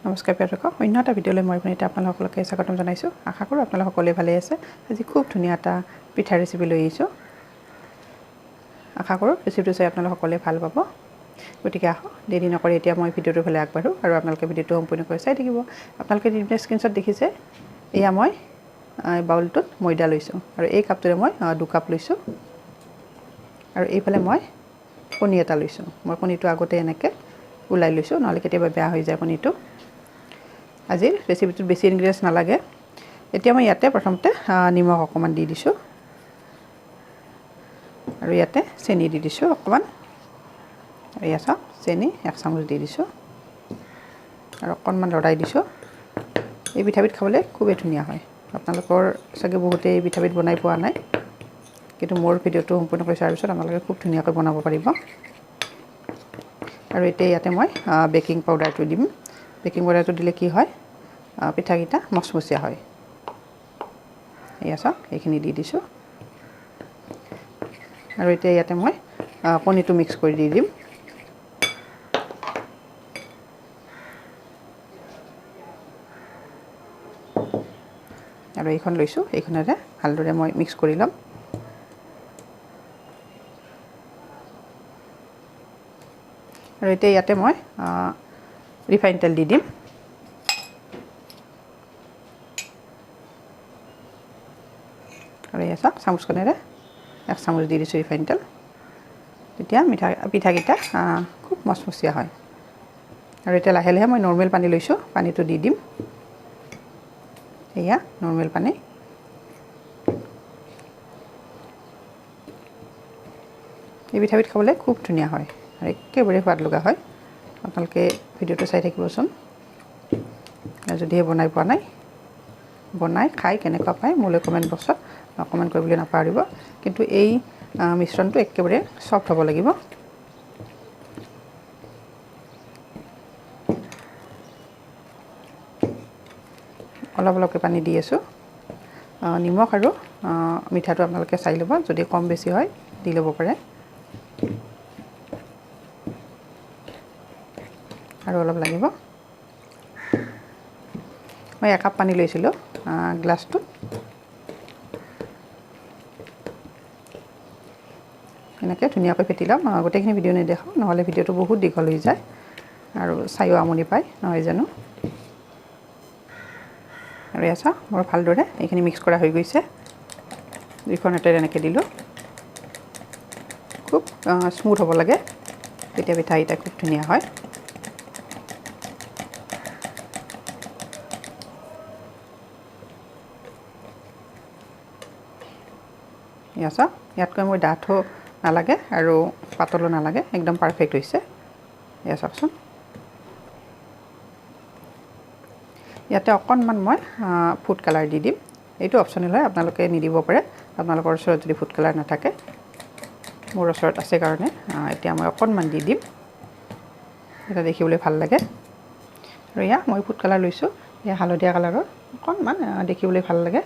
নমস্কাৰ প্ৰিয় দৰ্শক, অন্য এটা ভিডিঅ'লৈ মই পুনৰবাৰ আপোনালোকলৈকে স্বাগতম জনাইছোঁ। আশা কৰোঁ আপোনালোক সকলোৱে ভালে আছে। আজি খুব ধুনীয়া এটা পিঠা ৰেচিপি লৈ আহিছোঁ। আশা কৰোঁ ৰেচিপিটো চাই আপোনালোক সকলোৱে ভাল পাব। গতিকে আহক দেৰি নকৰি এতিয়া মই ভিডিঅ'টোৰ ফালে আগবাঢ়োঁ আৰু আপোনালোকে ভিডিঅ'টো সম্পূৰ্ণকৈ চাই থাকিব। আপোনালোকে স্ক্ৰীনশ্বট দেখিছে, এয়া মই বাউলটোত ময়দা লৈছোঁ আৰু এই কাপটোৰে মই 2 কাপ লৈছোঁ। আৰু এইফালে মই কণী এটা লৈছোঁ। মই কণীটো আগতে এনেকৈ ওলাই লৈছোঁ, নহ'লে কেতিয়াবা বেয়া হৈ যায় কণীটো। আজিৰ ৰেচিপিটোত বেছি ইনগ্ৰিডিয়েণ্টছ নালাগে। এতিয়া মই ইয়াতে প্ৰথমতে নিমখ অকণমান দি দিছোঁ আৰু ইয়াতে চেনি দি দিছোঁ অকণমান। আৰু ইয়াত চাওক চেনি 1 চামুচ দি দিছোঁ আৰু অকণমান লৰাই দিছোঁ। এই পিঠাবিধ খাবলৈ খুবেই ধুনীয়া হয়। আপোনালোকৰ চাগে বহুতেই এই পিঠাবিধ বনাই পোৱা নাই, কিন্তু মোৰ ভিডিঅ'টো সম্পূৰ্ণকৈ চোৱাৰ পিছত আপোনালোকে খুব ধুনীয়াকৈ বনাব পাৰিব। আৰু এতিয়া ইয়াতে মই বেকিং পাউডাৰটো দিম। বেকিং পাউডাৰটো দিলে কি হয়, পিঠাকেইটা মচমচীয়া হয়। এয়া চাওক এইখিনি দি দিছোঁ আৰু এতিয়া ইয়াতে মই কণীটো মিক্স কৰি দি দিম। আৰু এইখন লৈছোঁ, এইখনেৰে ভালদৰে মই মিক্স কৰি ল'ম। আৰু এতিয়া ইয়াতে মই ৰিফাইন তেল দি দিম। আৰু এয়া চাওক চামুচখনেৰে 1 চামুচ দি দিছোঁ ৰিফাইন তেল। তেতিয়া পিঠাকেইটা খুব মচমচীয়া হয়। আৰু এতিয়া লাহে লাহে মই নৰ্মেল পানী লৈছোঁ, পানীটো দি দিম। এয়া নৰ্মেল পানী। এই পিঠাবিধ খাবলৈ খুব ধুনীয়া হয় আৰু একেবাৰে সোৱাদ লগা হয়। আপোনালোকে ভিডিঅ'টো চাই থাকিবচোন। আৰু যদিহে বনাই পোৱা নাই, বনাই খাই কেনেকুৱা পায় মোলৈ কমেণ্ট বক্সত কমেণ্ট কৰিবলৈ নাপাহৰিব। কিন্তু এই মিশ্ৰণটো একেবাৰে চফ্ট হ'ব লাগিব। অলপ অলপকৈ পানী দি আছোঁ। নিমখ আৰু মিঠাটো আপোনালোকে চাই ল'ব, যদি কম বেছি হয় দি ল'ব পাৰে। আৰু অলপ লাগিব। মই 1 কাপ পানী লৈছিলোঁ গ্লাছটোত। এনেকৈ ধুনীয়াকৈ ফেটি ল'ম। গোটেইখিনি ভিডিঅ' নেদেখাওঁ, নহ'লে ভিডিঅ'টো বহুত দীঘল হৈ যায় আৰু চাইও আমনি পায়, নহয় জানো। আৰু এয়া চাওক মোৰ ভালদৰে এইখিনি মিক্স কৰা হৈ গৈছে। 2খন হাতেৰে এনেকৈ দিলোঁ। খুব স্মুথ হ'ব লাগে, তেতিয়া পিঠাকেইটা খুব ধুনীয়া হয়। এয়া চাওক ইয়াতকৈ মই ডাঠো নালাগে আৰু পাতলো নালাগে, একদম পাৰফেক্ট হৈছে। এয়া চাওকচোন। ইয়াতে অকণমান মই ফুড কালাৰ দি দিম। এইটো অপশ্যনেল হয়, আপোনালোকে নিদিব পাৰে আপোনালোকৰ ওচৰত যদি ফুড কালাৰ নাথাকে। মোৰ ওচৰত আছে কাৰণে এতিয়া মই অকণমান দি দিম। এটা দেখিবলৈ ভাল লাগে। আৰু এয়া মই ফুড কালাৰ লৈছোঁ, এয়া হালধীয়া কালাৰৰ অকণমান দেখিবলৈ ভাল লাগে।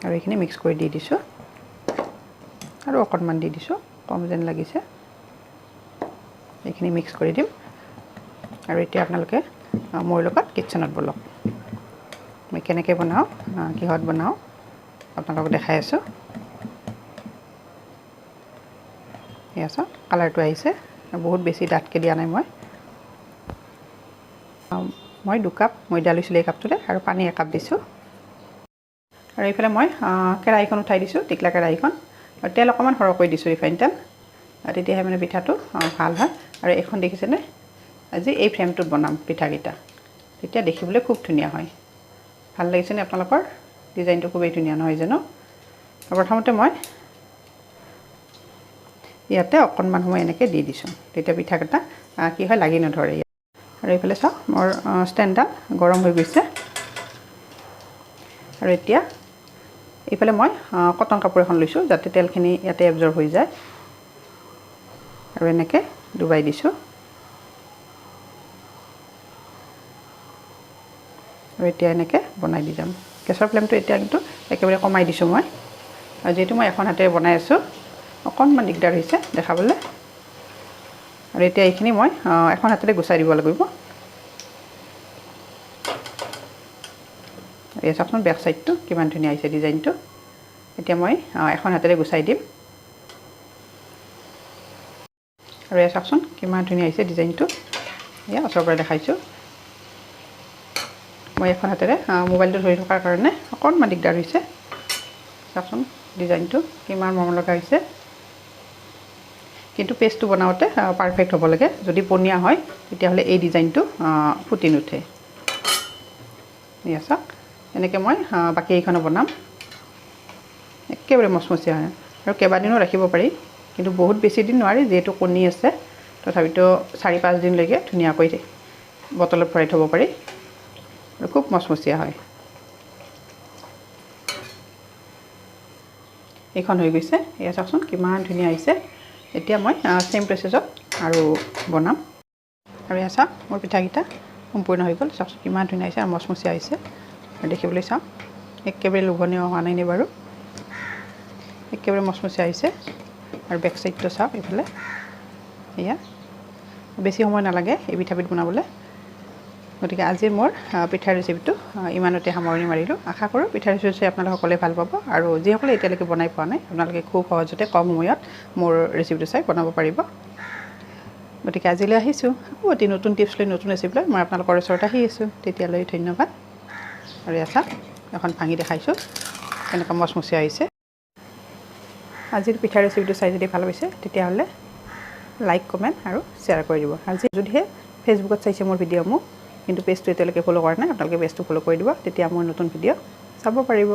আৰু এইখিনি মিক্স কৰি দি দিছোঁ আৰু অকণমান দি দিছোঁ, কম যেন লাগিছে। এইখিনি মিক্স কৰি দিম। আৰু এতিয়া আপোনালোকে মোৰ লগত কিটচেনত বলক। মই কেনেকৈ বনাওঁ, কিহত বনাওঁ আপোনালোকক দেখাই আছোঁ। এয়া চাওক কালাৰটো আহিছে, বহুত বেছি ডাঠকৈ দিয়া নাই মই 2 কাপ ময়দা লৈছিলোঁ এই কাপটোতে আৰু পানী 1 কাপ দিছোঁ। আৰু এইফালে মই কেৰাহীখন উঠাই দিছোঁ, টিকলা কেৰাহীখন। আৰু তেল অকণমান সৰহকৈ দিছোঁ, ৰিফাইন তেল। তেতিয়াহে মানে পিঠাটো ভাল হয়। আৰু এইখন দেখিছেনে, আজি এই ফ্ৰেমটোত বনাম পিঠাকেইটা, তেতিয়া দেখিবলৈ খুব ধুনীয়া হয়। ভাল লাগিছেনে আপোনালোকৰ? ডিজাইনটো খুবেই ধুনীয়া, নহয় জানো। প্ৰথমতে মই ইয়াতে অকণমান সময় এনেকৈ দি দিছোঁ, তেতিয়া পিঠাকেইটা কি হয়, লাগি নধৰে। আৰু এইফালে চাওক মোৰ ষ্টেণ্ডডাল গৰম হৈ গৈছে। আৰু এতিয়া এইফালে মই কটন কাপোৰ এখন লৈছোঁ, যাতে তেলখিনি ইয়াতে এবজৰ্ব হৈ যায়। আৰু এনেকৈ ডুবাই দিছোঁ। আৰু এতিয়া এনেকৈ বনাই দি যাম। গেছৰ ফ্লেমটো এতিয়া কিন্তু একেবাৰে কমাই দিছোঁ মই, আৰু যিহেতু মই এখন হাতেৰে বনাই আছোঁ, অকণমান দিগদাৰ হৈছে দেখাবলৈ। আৰু এতিয়া এইখিনি মই এখন হাতেৰে গুচাই দিব লাগিব। এই চাওকচোন বেক চাইডটো কিমান ধুনীয়া হৈছে ডিজাইনটো। এতিয়া মই এখন হাতেৰে গুচাই দিম। আৰু এই চাওকচোন কিমান ধুনীয়া হৈছে ডিজাইনটো। এয়া ওচৰৰ পৰা দেখাইছোঁ। মই এখন হাতেৰে মোবাইলটো ধৰি থকাৰ কাৰণে অকণমান দিগদাৰ হৈছে। চাওকচোন ডিজাইনটো কিমান মৰম লগা হৈছে। কিন্তু পেষ্টটো বনাওঁতে পাৰফেক্ট হ'ব লাগে। যদি পনীয়া হয় তেতিয়াহ'লে এই ডিজাইনটো ফুটি নুঠে। এয়া চাওক এনেকৈ মই বাকী এইখনো বনাম। একেবাৰে মচমচীয়া হয় আৰু কেইবাদিনো ৰাখিব পাৰি, কিন্তু বহুত বেছি দিন নোৱাৰি যিহেতু কণী আছে। তথাপিতো 4-5 দিনলৈকে ধুনীয়াকৈ বটলত ভৰাই থ'ব পাৰি আৰু খুব মচমচীয়া হয়। এইখন হৈ গৈছে। এয়া চাওকচোন কিমান ধুনীয়া হৈছে। এতিয়া মই চেম প্ৰচেছত আৰু বনাম। আৰু এয়া চাওক মোৰ পিঠাকেইটা সম্পূৰ্ণ হৈ গ'ল। চাওকচোন কিমান ধুনীয়া হৈছে আৰু মচমচীয়া হৈছে। আৰু দেখিবলৈ চাওক একেবাৰে লোভনীয় হোৱা নাই নে বাৰু। একেবাৰে মচমচীয়া হৈছে। আৰু বেক চাইডটো চাওক এইফালে। এয়া বেছি সময় নালাগে এই পিঠাবিধ বনাবলৈ। গতিকে আজি মোৰ পিঠাৰ ৰেচিপিটো ইমানতে সামৰণি মাৰিলোঁ। আশা কৰোঁ পিঠাৰ ৰেচিপি আপোনালোকে সকলোৱে ভাল পাব। আৰু যিসকলে এতিয়ালৈকে বনাই পোৱা নাই আপোনালোকে খুব সহজতে কম সময়ত মোৰ ৰেচিপিটো চাই বনাব পাৰিব। গতিকে আজিলৈ আহিছোঁ। আকৌ অতি নতুন টিপছ লৈ নতুন ৰেচিপি লৈ মই আপোনালোকৰ ওচৰত আহি আছোঁ। তেতিয়ালৈ ধন্যবাদ। আৰু এয়া এখন ভাঙি দেখাইছোঁ কেনেকুৱা মচমচীয়া হৈছে। আজিৰ পিঠাৰ ৰেচিপিটো চাই যদি ভাল পাইছে তেতিয়াহ'লে লাইক, কমেণ্ট আৰু শ্বেয়াৰ কৰি দিব। আজি যদিহে ফেচবুকত চাইছে মোৰ ভিডিঅ' কিন্তু পেজটো এতিয়ালৈকে ফ'ল' কৰা নাই আপোনালোকে পেজটো ফ'ল' কৰি দিব। তেতিয়া মোৰ নতুন ভিডিঅ' চাব পাৰিব।